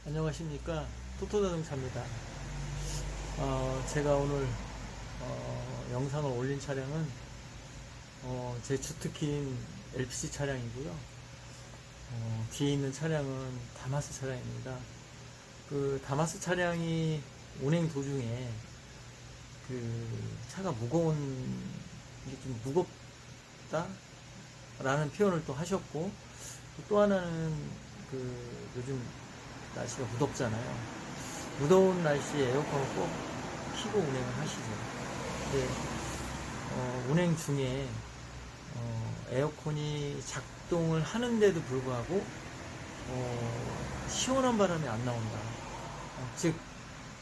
안녕하십니까. 토토자동차입니다. 제가 오늘 영상을 올린 차량은 제 주특기인 LPG 차량이고요. 뒤에 있는 차량은 다마스 차량입니다. 그 다마스 차량이 운행 도중에 그 차가 무거운 이게 좀 무겁다 라는 표현을 또 하셨고, 또 하나는 그 요즘 날씨가 무덥잖아요. 무더운 날씨에 에어컨을 꼭 켜고 운행을 하시죠. 근데 운행 중에 에어컨이 작동을 하는데도 불구하고 시원한 바람이 안 나온다. 즉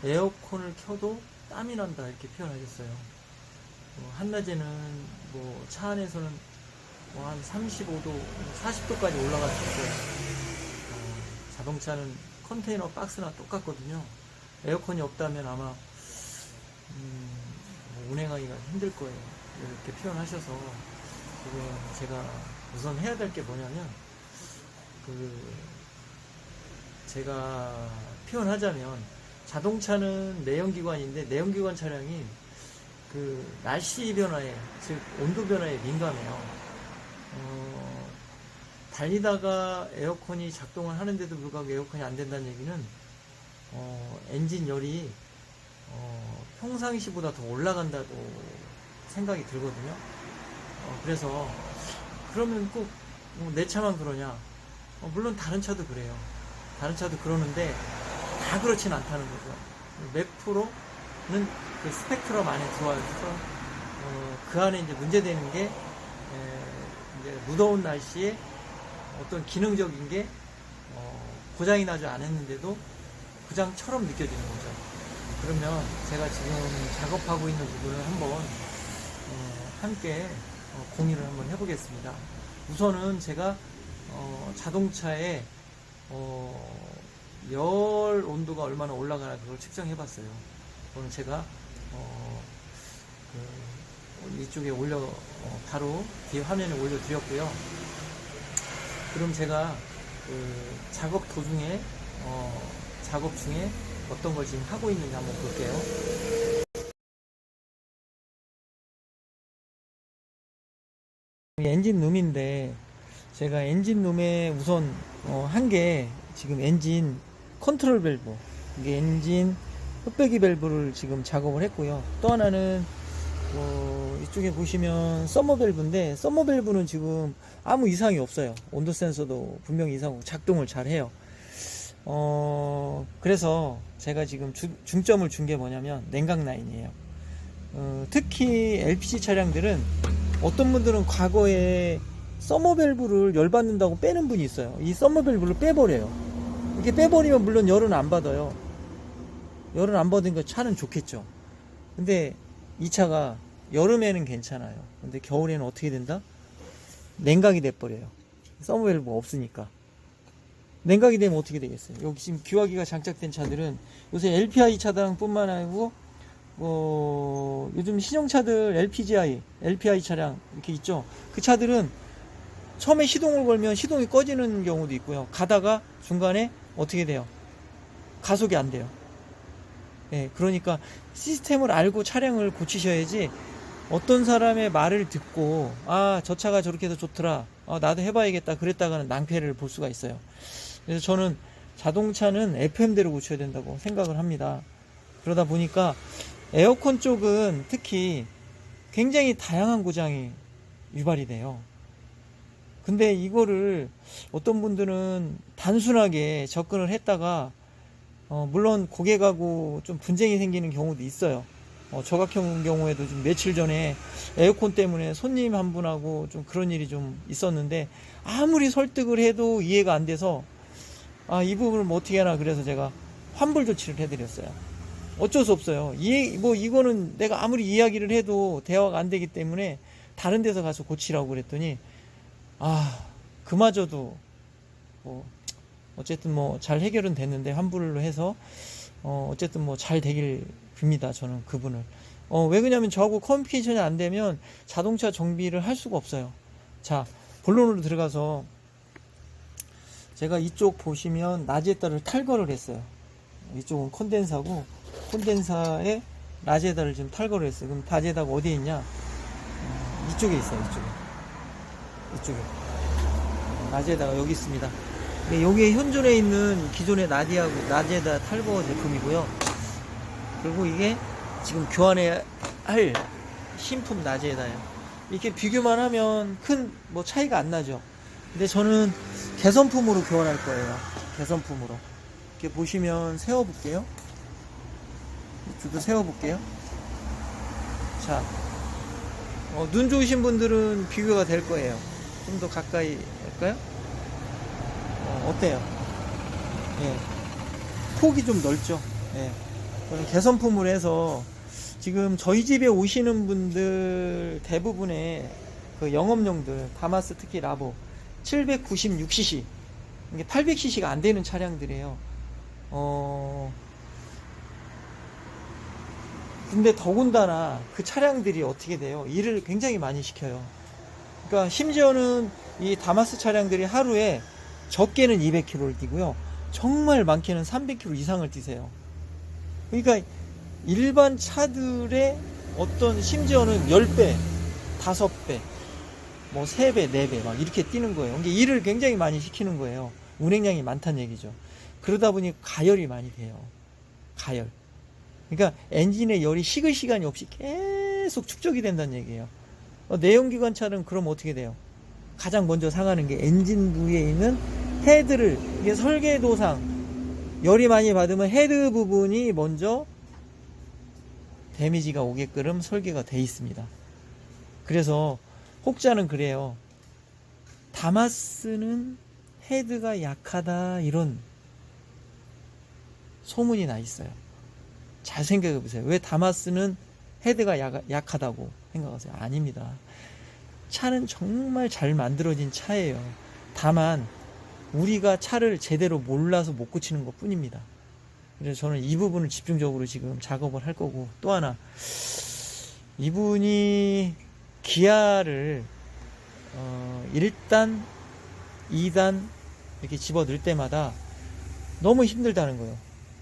에어컨을 켜도 땀이 난다, 이렇게 표현하셨어요. 한낮에는 뭐 차 안에서는 뭐 한 35도, 40도까지 올라갈 수 있어요. 자동차는 컨테이너 박스나 똑같거든요. 에어컨이 없다면 아마 운행하기가 힘들 거예요. 이렇게 표현하셔서, 지금 제가 우선 해야 될 게 뭐냐면, 제가 표현하자면, 자동차는 내연기관인데, 내연기관 차량이 날씨 변화에, 즉 온도 변화에 민감해요. 달리다가 에어컨이 작동을 하는데도 불구하고 에어컨이 안 된다는 얘기는 엔진 열이 평상시보다 더 올라간다고 생각이 들거든요. 그래서 그러면 꼭 내 차만 그러냐? 물론 다른 차도 그래요. 다른 차도 그러는데 다 그렇진 않다는 거죠. 몇 프로는 그 스펙트럼 안에 들어와 있어서 그 안에 이제 문제되는 게 이제 무더운 날씨에 어떤 기능적인 게 고장이 나지 않았는데도 고장처럼 느껴지는 거죠. 그러면 제가 지금 작업하고 있는 부분을 한번 함께 공유를 한번 해보겠습니다. 우선은 제가 자동차의 열 온도가 얼마나 올라가나 그걸 측정해 봤어요. 오늘 제가 이쪽에 바로 뒤에 화면에 올려드렸고요. 그럼 제가 작업 도중에 작업 중에 어떤 걸 지금 하고 있는지 한번 볼게요. 엔진룸인데, 제가 엔진룸에 우선 한 게 지금 엔진 컨트롤 밸브, 이게 엔진 흡배기 밸브를 지금 작업을 했고요. 또 하나는 이쪽에 보시면 썸머 밸브인데, 썸머 밸브는 지금 아무 이상이 없어요. 온도 센서도 분명히 이상하고 작동을 잘 해요. 그래서 제가 지금 중점을 준 게 뭐냐면 냉각 라인이에요. 특히 LPG 차량들은 어떤 분들은 과거에 썸머 밸브를 열받는다고 빼는 분이 있어요. 이 썸머 밸브를 빼버려요. 이렇게 빼버리면 물론 열은 안 받아요. 열은 안 받으니까 차는 좋겠죠. 근데 이 차가 여름에는 괜찮아요. 근데 겨울에는 어떻게 된다? 냉각이 돼버려요. 썸머 밸브가 없으니까. 냉각이 되면 어떻게 되겠어요? 여기 지금 기화기가 장착된 차들은 요새 LPI 차량 뿐만 아니고 요즘 신형차들 LPI 차량 이렇게 있죠. 그 차들은 처음에 시동을 걸면 시동이 꺼지는 경우도 있고요. 가다가 중간에 어떻게 돼요? 가속이 안 돼요. 예, 그러니까 시스템을 알고 차량을 고치셔야지, 어떤 사람의 말을 듣고 저 차가 저렇게 해서 좋더라, 나도 해봐야겠다 그랬다가는 낭패를 볼 수가 있어요. 그래서 저는 자동차는 FM대로 고쳐야 된다고 생각을 합니다. 그러다 보니까 에어컨 쪽은 특히 굉장히 다양한 고장이 유발이 돼요. 근데 이거를 어떤 분들은 단순하게 접근을 했다가 물론 고객하고 좀 분쟁이 생기는 경우도 있어요. 저 같은 경우에도 좀 며칠 전에 에어컨 때문에 손님 한 분하고 좀 그런 일이 좀 있었는데, 아무리 설득을 해도 이해가 안 돼서 이 부분을 뭐 어떻게 하나, 그래서 제가 환불 조치를 해드렸어요. 어쩔 수 없어요. 이거는 내가 아무리 이야기를 해도 대화가 안 되기 때문에 다른 데서 가서 고치라고 그랬더니 그마저도 어쨌든 뭐 잘 해결은 됐는데, 환불로 해서 어쨌든 뭐 잘 되길 빕니다. 저는 그분을. 왜 그러냐면 저하고 커뮤니케이션이 안 되면 자동차 정비를 할 수가 없어요. 자, 본론으로 들어가서 제가 이쪽 보시면 라제다를 탈거를 했어요. 이쪽은 콘덴사고 콘덴사에 라제다를 지금 탈거를 했어요. 그럼 라제다가 어디에 있냐? 이쪽에 있어요. 이쪽에 라제다가 여기 있습니다. 여기에 현존에 있는 기존의 라제다 탈거 제품이고요. 그리고 이게 지금 교환해야 할 신품 라제다예요. 이렇게 비교만 하면 큰 뭐 차이가 안 나죠. 근데 저는 개선품으로 교환할 거예요. 개선품으로. 이렇게 보시면 세워볼게요. 이쪽도 세워볼게요. 자, 눈 좋으신 분들은 비교가 될 거예요. 좀 더 가까이 할까요? 어때요? 예. 폭이 좀 넓죠? 예. 저는 개선품을 해서 지금 저희 집에 오시는 분들 대부분의 그 영업용들, 다마스 특히 라보 796cc, 이게 800cc가 안 되는 차량들이에요. 근데 더군다나 그 차량들이 어떻게 돼요? 일을 굉장히 많이 시켜요. 그러니까 심지어는 이 다마스 차량들이 하루에 적게는 200km를 뛰고요. 정말 많게는 300km 이상을 뛰세요. 그러니까 일반 차들의 어떤 심지어는 10배, 5배, 뭐 3배, 4배 막 이렇게 뛰는 거예요. 이게 일을 굉장히 많이 시키는 거예요. 운행량이 많다는 얘기죠. 그러다 보니 가열이 많이 돼요. 가열. 그러니까 엔진의 열이 식을 시간이 없이 계속 축적이 된다는 얘기예요. 내연기관차는 그럼 어떻게 돼요? 가장 먼저 상하는 게 엔진 부위에 있는 헤드를, 이게 설계도상 열이 많이 받으면 헤드 부분이 먼저 데미지가 오게끔 설계가 돼 있습니다. 그래서 혹자는 그래요. 다마스는 헤드가 약하다 이런 소문이 나 있어요. 잘 생각해 보세요. 왜 다마스는 헤드가 약하다고 생각하세요? 아닙니다. 차는 정말 잘 만들어진 차예요. 다만 우리가 차를 제대로 몰라서 못 고치는 것 뿐입니다. 그래서 저는 이 부분을 집중적으로 지금 작업을 할 거고, 또 하나, 이분이 기아를 1단, 2단 이렇게 집어넣을 때마다 너무 힘들다는 거예요.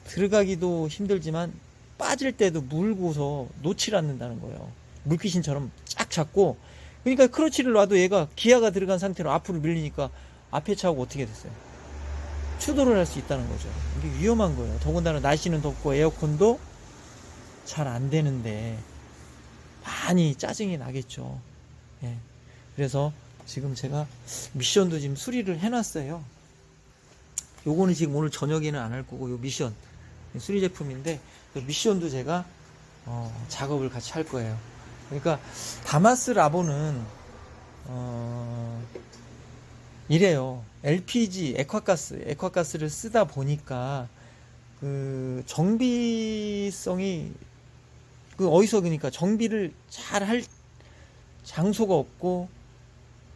들어가기도 힘들지만 빠질 때도 물고서 놓질 않는다는 거예요. 물귀신처럼 쫙 잡고, 그러니까 크러치를 놔도 얘가 기아가 들어간 상태로 앞으로 밀리니까 앞에 차하고 어떻게 됐어요? 추돌을 할 수 있다는 거죠. 이게 위험한 거예요. 더군다나 날씨는 덥고 에어컨도 잘 안 되는데 많이 짜증이 나겠죠. 예. 그래서 지금 제가 미션도 지금 수리를 해놨어요. 요거는 지금 오늘 저녁에는 안 할 거고, 요 미션 수리 제품인데 미션도 제가 작업을 같이 할 거예요. 그러니까 다마스 라보는 이래요. LPG, 액화가스를 쓰다 보니까 그 정비성이 어디서, 그러니까 정비를 잘 할 장소가 없고,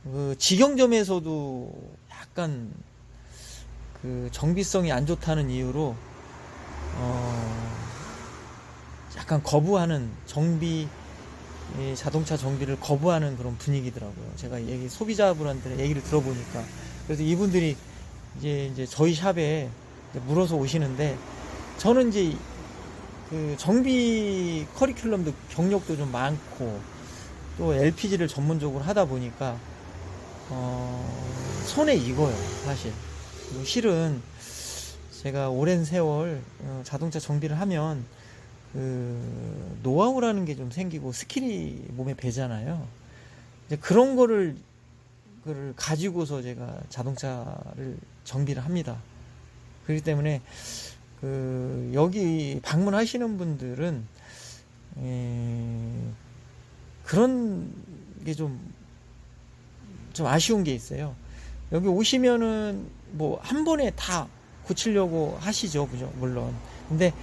그 직영점에서도 약간 그 정비성이 안 좋다는 이유로 약간 거부하는 자동차 정비를 거부하는 그런 분위기더라고요. 제가 소비자분한테 얘기를 들어보니까. 그래서 이분들이 이제 저희 샵에 물어서 오시는데, 저는 이제 그 정비 커리큘럼도 경력도 좀 많고, 또 LPG를 전문적으로 하다 보니까 손에 익어요, 사실. 실은 제가 오랜 세월 자동차 정비를 하면 그 노하우라는 게 좀 생기고 스킬이 몸에 배잖아요. 이제 그런 거를 가지고서 제가 자동차를 정비를 합니다. 그렇기 때문에 그 여기 방문하시는 분들은 그런 게 좀 아쉬운 게 있어요. 여기 오시면은 뭐 한 번에 다 고치려고 하시죠, 물론. 근데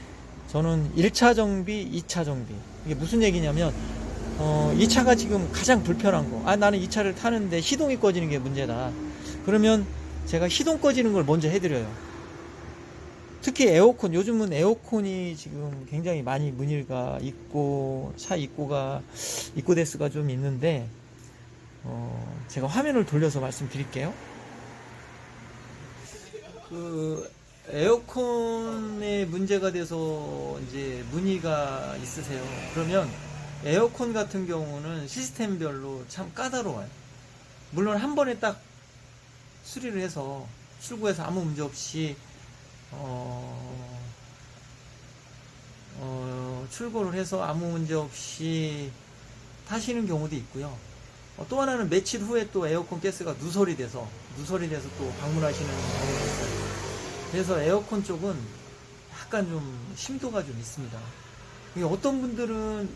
저는 1차 정비, 2차 정비. 이게 무슨 얘기냐면, 이 차가 지금 가장 불편한 거. 나는 이 차를 타는데 시동이 꺼지는 게 문제다. 그러면 제가 시동 꺼지는 걸 먼저 해드려요. 특히 에어컨, 요즘은 에어컨이 지금 굉장히 많이 문의가 있고, 차 입고 대수가 좀 있는데, 제가 화면을 돌려서 말씀드릴게요. 그 에어컨에 문제가 돼서 이제 문의가 있으세요. 그러면 에어컨 같은 경우는 시스템별로 참 까다로워요. 물론 한 번에 딱 수리를 해서 출고해서 아무 문제 없이 출고를 해서 아무 문제 없이 타시는 경우도 있고요. 또 하나는 며칠 후에 또 에어컨 가스가 누설이 돼서 또 방문하시는 경우가 있어요. 그래서 에어컨 쪽은 약간 좀 심도가 좀 있습니다. 어떤 분들은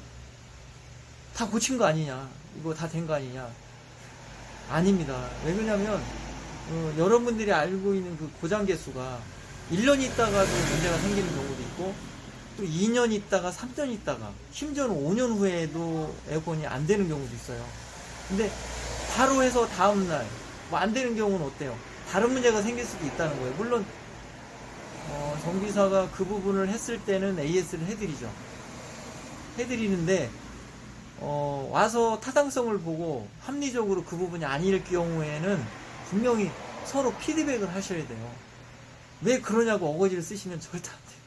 다 고친 거 아니냐, 이거 다 된 거 아니냐. 아닙니다. 왜 그러냐면 여러분들이 알고 있는 그 고장 개수가 1년 있다가도 문제가 생기는 경우도 있고, 또 2년 있다가 3년 있다가 심지어는 5년 후에도 에어컨이 안 되는 경우도 있어요. 근데 바로 해서 다음날 뭐 안 되는 경우는 어때요? 다른 문제가 생길 수도 있다는 거예요. 물론 정비사가 그 부분을 했을 때는 AS를 해드리는데 와서 타당성을 보고 합리적으로 그 부분이 아닐 경우에는 분명히 서로 피드백을 하셔야 돼요. 왜 그러냐고 어거지를 쓰시면 절대 안 돼요.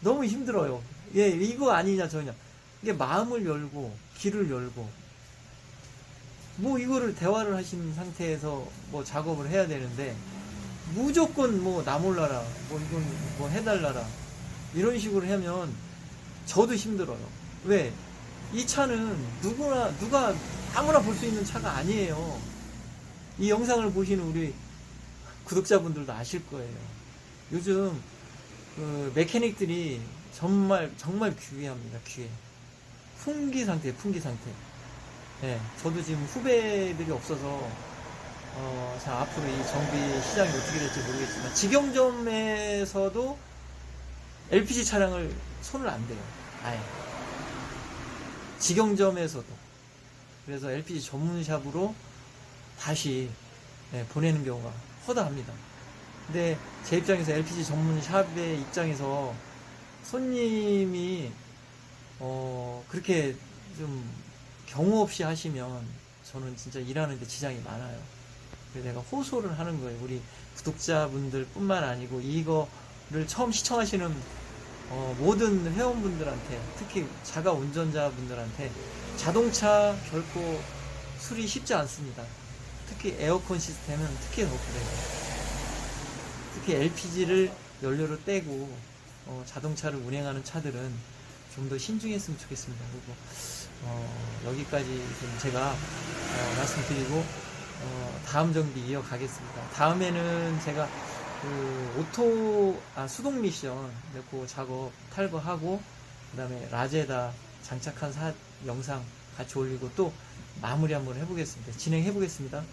너무 힘들어요. 예, 이거 아니냐 저냐. 이게 마음을 열고 귀를 열고 뭐 이거를 대화를 하신 상태에서 뭐 작업을 해야 되는데, 무조건 뭐 나 몰라라, 뭐 이건 뭐 해달라라, 이런 식으로 하면 저도 힘들어요. 왜? 이 차는 누가 아무나 볼 수 있는 차가 아니에요. 이 영상을 보시는 우리 구독자분들도 아실 거예요. 요즘 그 메케닉들이 정말 귀해합니다. 귀해. 풍기 상태. 예, 저도 지금 후배들이 없어서 자, 앞으로 이 정비 시장이 어떻게 될지 모르겠지만 직영점에서도 LPG 차량을 손을 안 대요. 아예. 직영점에서도. 그래서 LPG 전문샵으로 다시 보내는 경우가 허다합니다. 근데 제 입장에서 LPG 전문샵의 입장에서 손님이 그렇게 좀 경우 없이 하시면 저는 진짜 일하는데 지장이 많아요. 그래서 내가 호소를 하는 거예요. 우리 구독자분들 뿐만 아니고 이거를 처음 시청하시는 모든 회원분들한테, 특히 자가 운전자분들한테 자동차 결코 수리 쉽지 않습니다. 특히 에어컨 시스템은 특히 더 그래요. 특히 LPG를 연료로 떼고 자동차를 운행하는 차들은 좀 더 신중했으면 좋겠습니다. 그리고 여기까지 좀 제가 말씀드리고 다음 정비 이어가겠습니다. 다음에는 제가 그 수동 미션 그 작업 탈거하고 그 다음에 라제다 장착한 영상 같이 올리고 또 마무리 한번 해보겠습니다. 진행해 보겠습니다.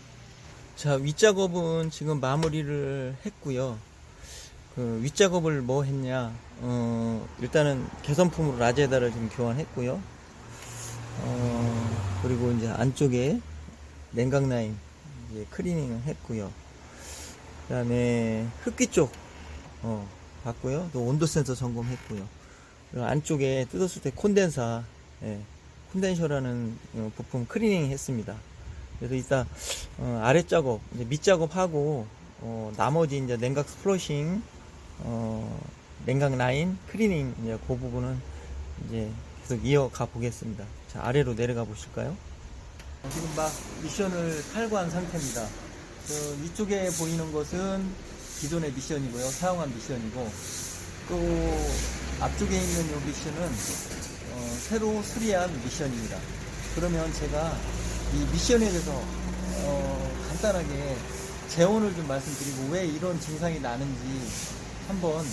자, 윗작업은 지금 마무리를 했고요. 그 윗작업을 뭐 했냐, 일단은 개선품으로 라제다를 지금 교환했고요. 그리고 이제 안쪽에 냉각 라인 이제 클리닝을 했고요. 그 다음에 흡기 쪽 봤고요. 또 온도 센서 점검했고요. 그리고 안쪽에 뜯었을 때 콘덴셔라는 부품 클리닝 했습니다. 그래서 이따 아래 작업, 이제 밑 작업하고 나머지 이제 냉각 스플러싱, 냉각 라인 클리닝, 이제 그 부분은 이제 계속 이어가 보겠습니다. 자, 아래로 내려가 보실까요? 지금 막 미션을 탈거한 상태입니다. 위쪽에 보이는 것은 기존의 미션이고요. 사용한 미션이고, 또 앞쪽에 있는 이 미션은 새로 수리한 미션입니다. 그러면 제가 이 미션에 대해서 간단하게 재원을 좀 말씀드리고 왜 이런 증상이 나는지 한번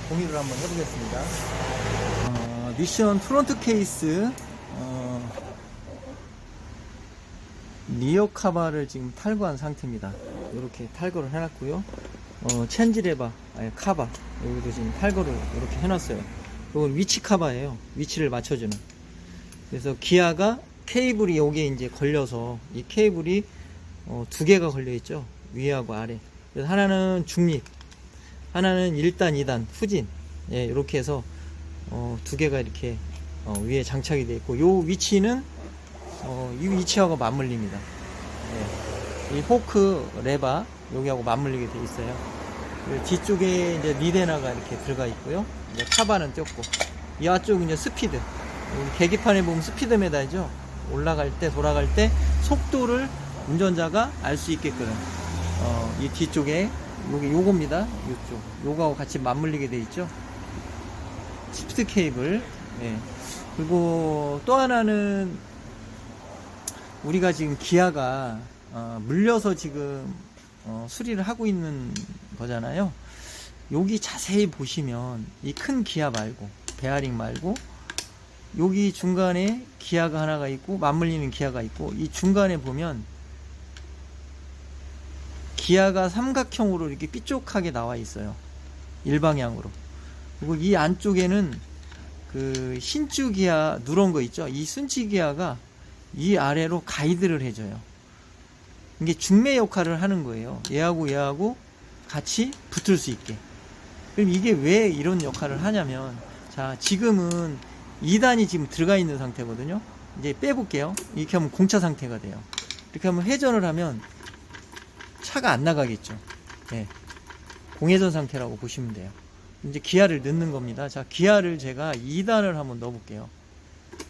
공유를 한번 해보겠습니다. 미션 프론트 케이스 리어 카바를 지금 탈거한 상태입니다. 이렇게 탈거를 해놨고요. 챈지레바 카바 여기도 지금 탈거를 이렇게 해놨어요. 이건 위치 카바예요. 위치를 맞춰주는. 그래서 기아가 케이블이 여기에 이제 걸려서 이 케이블이 두 개가 걸려 있죠. 위하고 아래. 그래서 하나는 중립, 하나는 1단, 2단 후진. 예, 이렇게 해서 두 개가 이렇게 위에 장착이 되어 있고, 요 위치는 이 위치하고 맞물립니다. 예, 이 호크 레바 여기하고 맞물리게 되어 있어요. 그 뒤쪽에 이제 리데나가 이렇게 들어가 있고요. 이제 카바는 꼈고, 이 앞쪽은 이제 스피드. 여기 계기판에 보면 스피드메다이죠. 올라갈 때, 돌아갈 때 속도를 운전자가 알 수 있게끔 이 뒤쪽에 요겁니다. 이쪽 요거하고 같이 맞물리게 돼 있죠. 시프트 케이블. 네. 그리고 또 하나는 우리가 지금 기아가 물려서 지금 수리를 하고 있는 거잖아요. 여기 자세히 보시면 이 큰 기아 말고, 베어링 말고, 여기 중간에 기아가 하나가 있고 맞물리는 기아가 있고, 이 중간에 보면 기아가 삼각형으로 이렇게 삐쪽하게 나와 있어요. 일방향으로. 그리고 이 안쪽에는 그 신주 기아 누런 거 있죠. 이 순치 기아가 이 아래로 가이드를 해줘요. 이게 중매 역할을 하는 거예요. 얘하고 같이 붙을 수 있게. 그럼 이게 왜 이런 역할을 하냐면, 자, 지금은 2단이 지금 들어가 있는 상태거든요. 이제 빼볼게요. 이렇게 하면 공차 상태가 돼요. 이렇게 하면 회전을 하면 차가 안 나가겠죠. 네. 공회전 상태라고 보시면 돼요. 이제 기아를 넣는 겁니다. 자, 기아를 제가 2단을 한번 넣어볼게요.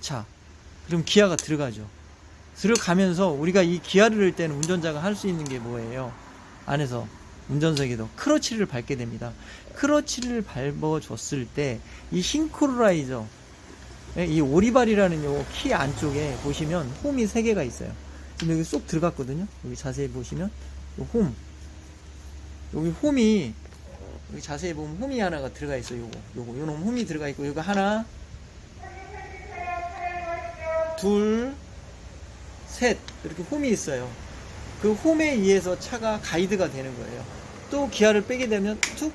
자, 그럼 기아가 들어가죠. 들어가면서 우리가 이 기아를 넣을 때는 운전자가 할 수 있는 게 뭐예요? 안에서 운전석에도 크러치를 밟게 됩니다. 크러치를 밟아줬을 때 이 싱크로라이저, 이 오리발이라는 요 키 안쪽에 보시면 홈이 3개가 있어요. 지금 여기 쏙 들어갔거든요. 여기 자세히 보시면 요 홈, 여기 홈이, 여기 자세히 보면 홈이 하나가 들어가 있어요. 요놈 홈이 들어가 있고, 여기 하나, 둘, 셋, 이렇게 홈이 있어요. 그 홈에 의해서 차가 가이드가 되는 거예요. 또 기아를 빼게 되면 툭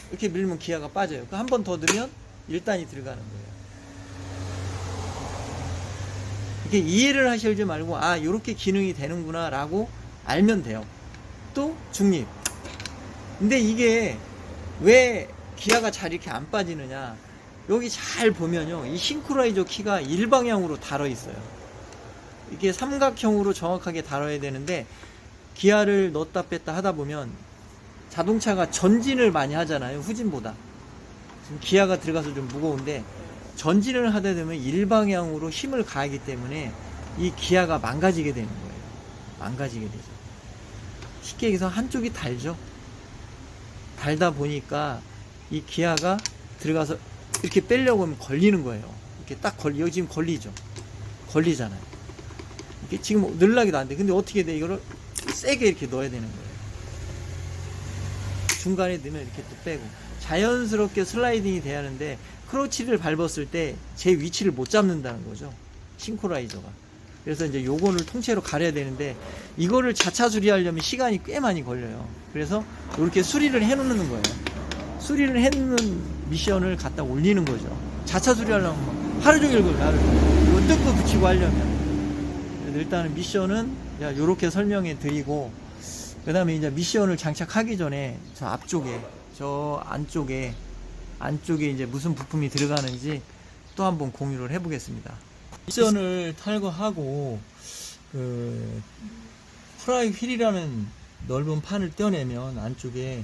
이렇게 밀면 기아가 빠져요. 한 번 더 넣으면 1단이 들어가는 거예요. 이게 이해를 하시지 말고, 아, 요렇게 기능이 되는구나 라고 알면 돼요. 또 중립. 근데 이게 왜 기아가 잘 이렇게 안 빠지느냐, 여기 잘 보면요, 이 싱크로라이저 키가 일방향으로 달아 있어요. 이게 삼각형으로 정확하게 달아야 되는데, 기아를 넣었다 뺐다 하다 보면 자동차가 전진을 많이 하잖아요, 후진보다. 지금 기아가 들어가서 좀 무거운데, 전진을 하다 보면 일방향으로 힘을 가하기 때문에 이 기아가 망가지게 되는 거예요. 망가지게 되죠. 쉽게 얘기해서 한쪽이 달죠. 달다 보니까 이 기아가 들어가서 이렇게 빼려고 하면 걸리는 거예요. 이렇게 딱 여기 지금 걸리죠. 걸리잖아요. 이게 지금 늘락이도 안 돼. 근데 어떻게 돼? 이거를 세게 이렇게 넣어야 되는 거예요. 중간에 넣으면 이렇게 또 빼고. 자연스럽게 슬라이딩이 돼야 하는데, 크러치를 밟았을 때 제 위치를 못 잡는다는 거죠. 싱크로라이저가. 그래서 이제 요거를 통째로 가려야 되는데, 이거를 자차 수리하려면 시간이 꽤 많이 걸려요. 그래서 이렇게 수리를 해 놓는 거예요. 수리를 해 놓는 미션을 갖다 올리는 거죠. 자차 수리하려면 하루 종일 걸려요. 하루 종일. 이거 뜯고 붙이고 하려면. 일단은 미션은 요렇게 설명해 드리고, 그 다음에 이제 미션을 장착하기 전에 저 앞쪽에, 저 안쪽에 이제 무슨 부품이 들어가는지 또 한번 공유를 해 보겠습니다. 미션을 탈거하고, 그 프라이 휠이라는 넓은 판을 떼어내면 안쪽에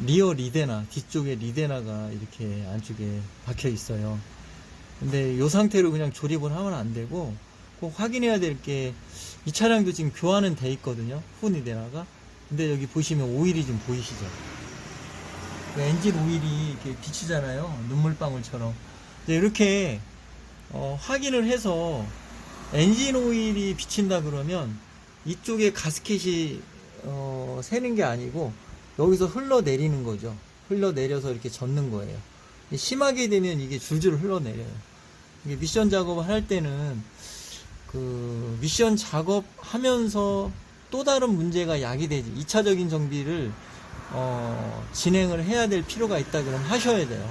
리어 리데나, 뒤쪽에 리데나가 이렇게 안쪽에 박혀 있어요. 근데 이 상태로 그냥 조립을 하면 안 되고, 꼭 확인해야 될 게, 이 차량도 지금 교환은 돼 있거든요, 후 리데나가. 근데 여기 보시면 오일이 좀 보이시죠? 엔진 오일이 이렇게 비치잖아요, 눈물방울처럼. 이렇게 확인을 해서 엔진 오일이 비친다 그러면 이쪽에 가스켓이 새는 게 아니고 여기서 흘러내리는 거죠. 흘러내려서 이렇게 젓는 거예요. 심하게 되면 이게 줄줄 흘러내려요. 이게 미션 작업을 할 때는 그 미션 작업하면서 또 다른 문제가 야기되지, 2차적인 정비를 진행을 해야 될 필요가 있다 그러면 하셔야 돼요.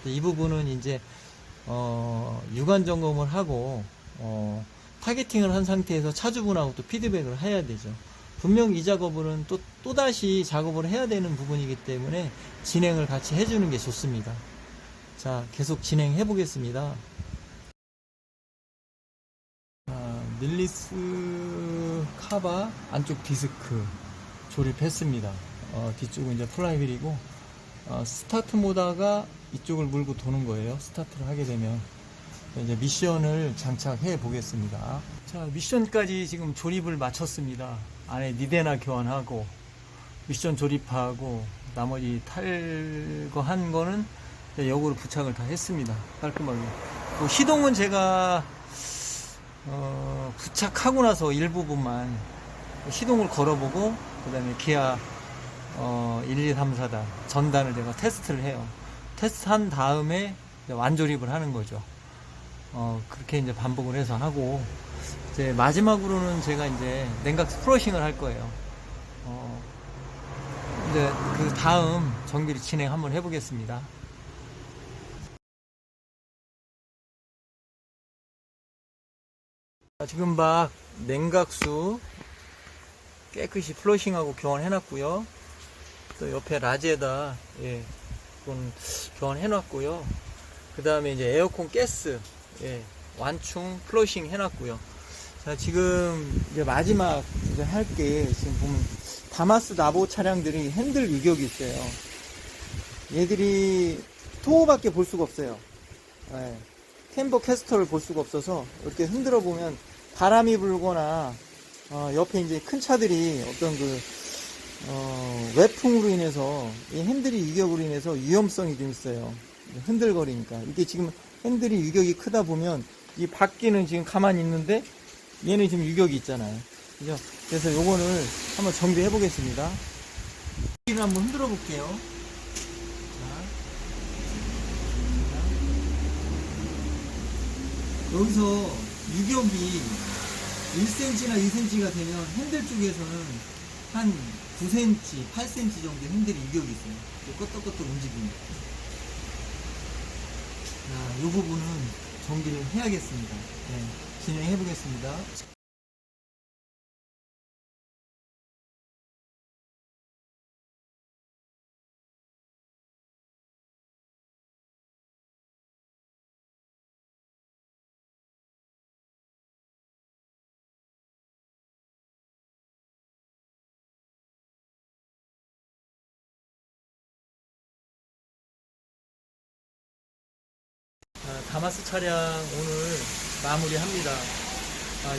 이 부분은 이제 유관 점검을 하고 타겟팅을 한 상태에서 차주분하고 또 피드백을 해야 되죠. 분명 이 작업은 또다시 작업을 해야 되는 부분이기 때문에 진행을 같이 해주는 게 좋습니다. 자, 계속 진행해 보겠습니다. 밀리스 카바 안쪽 디스크 조립했습니다. 뒤쪽은 이제 플라이휠이고, 스타트 모다가 이쪽을 물고 도는 거예요. 스타트를 하게 되면. 이제 미션을 장착해 보겠습니다. 자, 미션까지 지금 조립을 마쳤습니다. 안에 니데나 교환하고, 미션 조립하고, 나머지 탈거한 거는 역으로 부착을 다 했습니다. 깔끔하게. 시동은 제가 부착하고 나서 일부분만 시동을 걸어보고, 그 다음에 기아 1, 2, 3, 4단 전단을 제가 테스트를 해요. 테스트한 다음에 완조립을 하는 거죠. 그렇게 이제 반복을 해서 하고, 이제 마지막으로는 제가 이제 냉각 스프러싱을 할 거예요. 이제 그 다음 정비를 진행 한번 해보겠습니다. 지금 막 냉각수 깨끗이 플러싱하고 교환해놨고요. 또 옆에 라지에다 그건 교환해놨고요. 그 다음에 이제 에어컨 가스 완충 플러싱 해놨고요. 자, 지금 이제 마지막 이제 할게, 지금 보면 다마스 나보 차량들이 핸들 유격이 있어요. 얘들이 토어밖에 볼 수가 없어요. 캠버 캐스터를 볼 수가 없어서 이렇게 흔들어 보면 바람이 불거나 옆에 이제 큰 차들이 어떤 외풍으로 인해서 이 핸들이 유격으로 인해서 위험성이 좀 있어요. 흔들거리니까. 이게 지금 핸들이 유격이 크다 보면 이 바퀴는 지금 가만히 있는데 얘는 지금 유격이 있잖아요. 그죠? 그래서 요거를 한번 정비해 보겠습니다. 바퀴를 한번 흔들어 볼게요. 자. 여기서 유격이 1cm나 2cm가 되면 핸들 쪽에서는 한 9cm, 8cm 정도 핸들이 유격이 있어요. 끄떡끄떡 움직입니다. 자, 이 부분은 정비를 해야겠습니다. 진행해 보겠습니다. 다마스 차량 오늘 마무리합니다.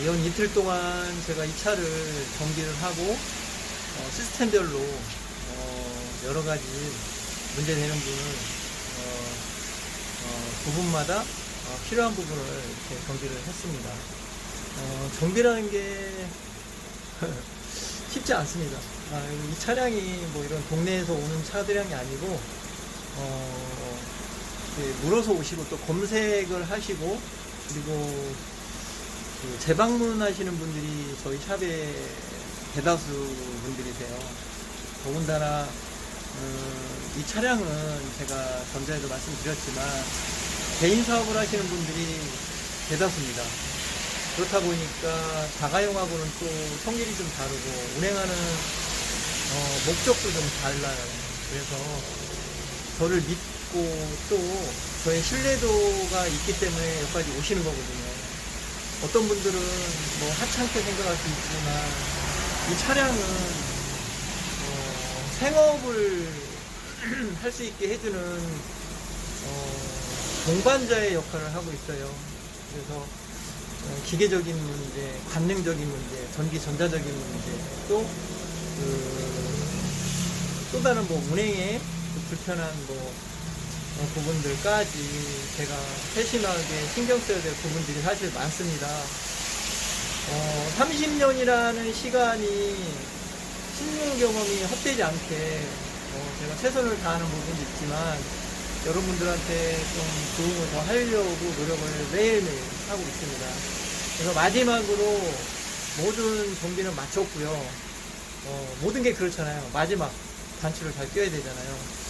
연 이틀 동안 제가 이 차를 정비를 하고 시스템별로 여러 가지 문제되는 부분을 부분마다 필요한 부분을 이렇게 정비를 했습니다. 정비라는 게 쉽지 않습니다. 이 차량이 뭐 이런 동네에서 오는 차량이 아니고 물어서 오시고 또 검색을 하시고, 그리고 재방문하시는 분들이 저희 샵의 대다수 분들이세요. 더군다나 이 차량은 제가 전자에도 말씀드렸지만 개인 사업을 하시는 분들이 대다수입니다. 그렇다 보니까 자가용하고는 또 성질이 좀 다르고 운행하는 목적도 좀 달라요. 그래서 저를 믿고 또 저의 신뢰도가 있기 때문에 여기까지 오시는 거거든요. 어떤 분들은 뭐 하찮게 생각할 수 있지만 이 차량은 생업을 할 수 있게 해주는 동반자의 역할을 하고 있어요. 그래서 기계적인 문제, 관능적인 문제, 전기 전자적인 문제, 또 다른 뭐 운행에 불편한 부분들까지 제가 세심하게 신경 써야 될 부분들이 사실 많습니다. 30년이라는 시간이 신용 경험이 헛되지 않게 제가 최선을 다하는 부분도 있지만 여러분들한테 좀 도움을 더 하려고 노력을 매일매일 하고 있습니다. 그래서 마지막으로 모든 정비는 마쳤고요. 모든 게 그렇잖아요. 마지막 단추를 잘 껴야 되잖아요.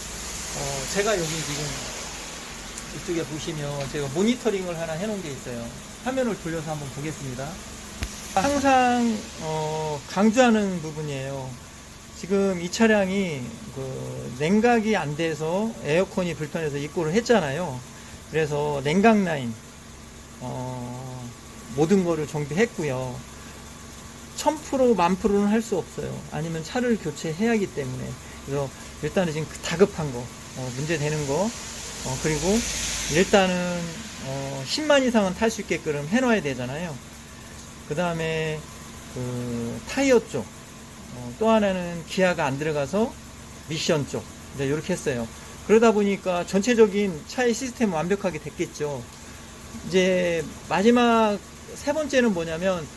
제가 여기 지금 이쪽에 보시면 제가 모니터링을 하나 해놓은 게 있어요. 화면을 돌려서 한번 보겠습니다. 항상 강조하는 부분이에요. 지금 이 차량이 냉각이 안 돼서 에어컨이 불편해서 입고를 했잖아요. 그래서 냉각 라인 모든 거를 정비했고요. 1000% 1000%는 할 수 없어요. 아니면 차를 교체해야 하기 때문에 그래서 일단은 지금 다급한 거, 문제 되는 거, 그리고 일단은 10만 이상은 탈 수 있게끔 해놔야 되잖아요. 그 다음에 그 타이어 쪽, 또 하나는 기아가 안 들어가서 미션 쪽, 이제 이렇게 했어요. 그러다 보니까 전체적인 차의 시스템은 완벽하게 됐겠죠. 이제 마지막 세 번째는 뭐냐면,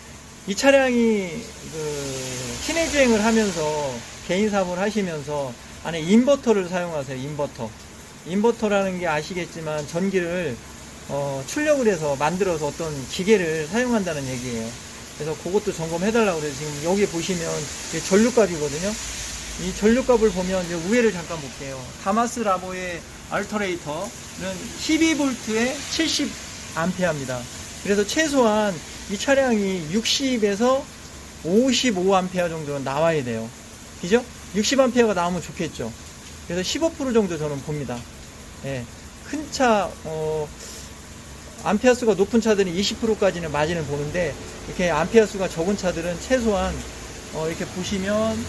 이 차량이 그 시내 주행을 하면서 개인 사업을 하시면서 안에 인버터를 사용하세요. 인버터라는 게 아시겠지만 전기를 출력을 해서 만들어서 어떤 기계를 사용한다는 얘기예요. 그래서 그것도 점검해 달라고 그래서 지금 여기 보시면 전류값이거든요. 이 전류값을 보면 이제 우회를 잠깐 볼게요. 다마스 라보의 알터레이터는 12V에 70A입니다. 그래서 최소한 이 차량이 60에서 55A 정도는 나와야 돼요. 그죠? 60A가 나오면 좋겠죠. 그래서 15% 정도 저는 봅니다. 예. 큰 차, 암페어 수가 높은 차들은 20%까지는 마진을 보는데, 이렇게 암페어 수가 적은 차들은 최소한, 이렇게 보시면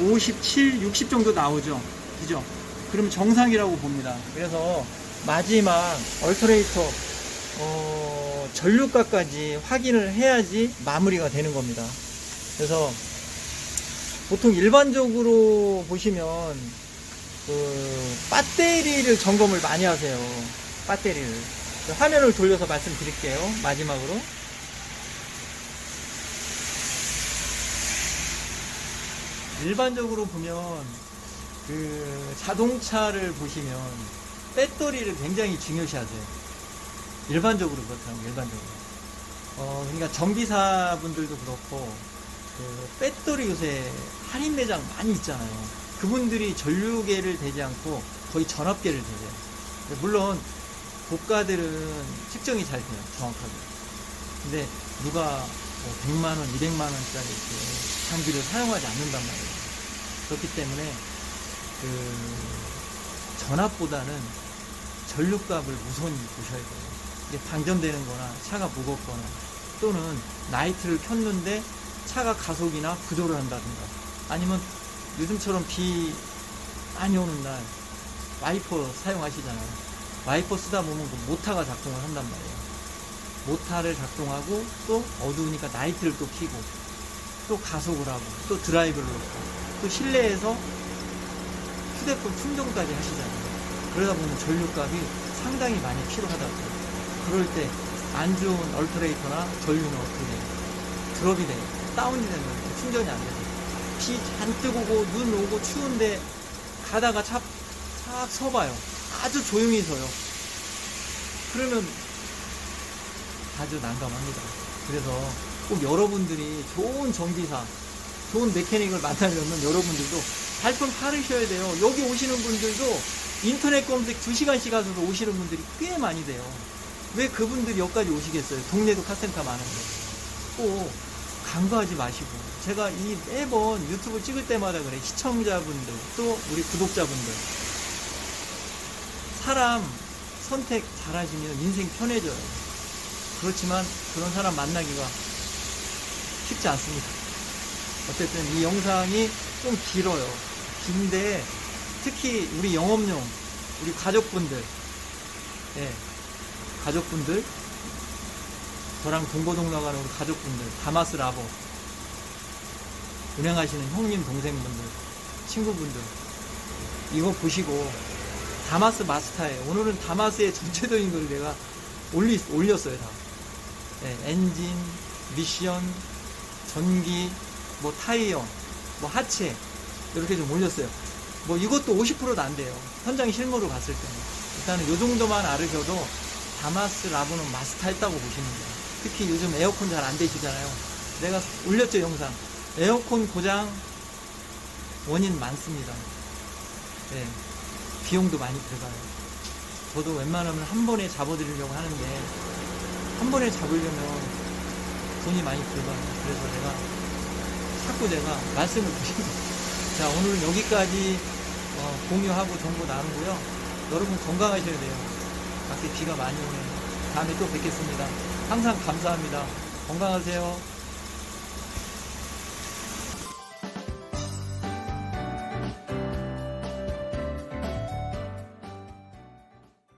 57, 60 정도 나오죠. 그죠? 그러면 정상이라고 봅니다. 그래서 마지막 얼터레이터, 전류값까지 확인을 해야지 마무리가 되는 겁니다. 그래서 보통 일반적으로 보시면 그 배터리를 점검을 많이 하세요. 배터리를. 화면을 돌려서 말씀드릴게요. 마지막으로. 일반적으로 보면 그 자동차를 보시면 배터리를 굉장히 중요시하세요. 일반적으로 그렇다는 거, 일반적으로. 그러니까 전기사분들도 그렇고, 그 배터리 요새 할인 매장 많이 있잖아요. 그분들이 전류계를 대지 않고 거의 전압계를 대세요. 물론 고가들은 측정이 잘 돼요, 정확하게. 근데 누가 뭐 100만원, 200만원짜리 장비를 사용하지 않는단 말이에요. 그렇기 때문에 그 전압보다는 전류값을 우선히 보셔야 돼요. 이게 방전되는 거나 차가 무겁거나 또는 나이트를 켰는데 차가 가속이나 부도를 한다든가, 아니면 요즘처럼 비 많이 오는 날 와이퍼 사용하시잖아요. 와이퍼 쓰다 보면 그 모터가 작동을 한단 말이에요. 모터를 작동하고 또 어두우니까 나이트를 또 켜고 또 가속을 하고 또 드라이브를 놓고 또 실내에서 휴대폰 충전까지 하시잖아요. 그러다 보면 전류값이 상당히 많이 필요하다고요. 그럴 때 안 좋은 얼터레이터나 전류는 어떻게 돼요? 드롭이 돼요. 다운이 되면 충전이 안 돼요. 비 잔뜩 오고 눈 오고 추운데 가다가 차 서봐요. 아주 조용히 서요. 그러면 아주 난감합니다. 그래서 꼭 여러분들이 좋은 전기사, 좋은 메케닉을 만나려면 여러분들도 발품 팔으셔야 돼요. 여기 오시는 분들도 인터넷 검색 2시간씩 하셔서 오시는 분들이 꽤 많이 돼요. 왜 그분들이 여기까지 오시겠어요? 동네도 카센터 많은데. 꼭 간과하지 마시고, 제가 이 매번 유튜브 찍을 때마다 그래, 시청자분들 또 우리 구독자분들, 사람 선택 잘 하시면 인생 편해져요. 그렇지만 그런 사람 만나기가 쉽지 않습니다. 어쨌든 이 영상이 좀 길어요. 긴데 특히 우리 영업용, 우리 가족분들, 가족분들, 저랑 동고동락하는 우리 가족분들, 다마스 라보 운행하시는 형님, 동생분들, 친구분들, 이거 보시고 다마스 마스터예요. 오늘은 다마스의 전체적인 걸 내가 올렸어요, 다. 엔진, 미션, 전기, 뭐 타이어, 뭐 하체, 이렇게 좀 올렸어요. 뭐 이것도 50%도 안 돼요. 현장 실무로 갔을 때는. 일단은 요 정도만 알으셔도 다마스 라보는 마스터 했다고 보시면 돼요. 특히 요즘 에어컨 잘 안 되시잖아요. 내가 올렸죠, 영상. 에어컨 고장 원인 많습니다. 비용도 많이 들어가요. 저도 웬만하면 한 번에 잡아드리려고 하는데 한 번에 잡으려면 돈이 많이 들어가요. 그래서 제가 말씀을 드립니다. 자, 오늘은 여기까지 공유하고 정보 나누고요. 여러분 건강하셔야 돼요. 밖에 비가 많이 오네요. 다음에 또 뵙겠습니다. 항상 감사합니다. 건강하세요.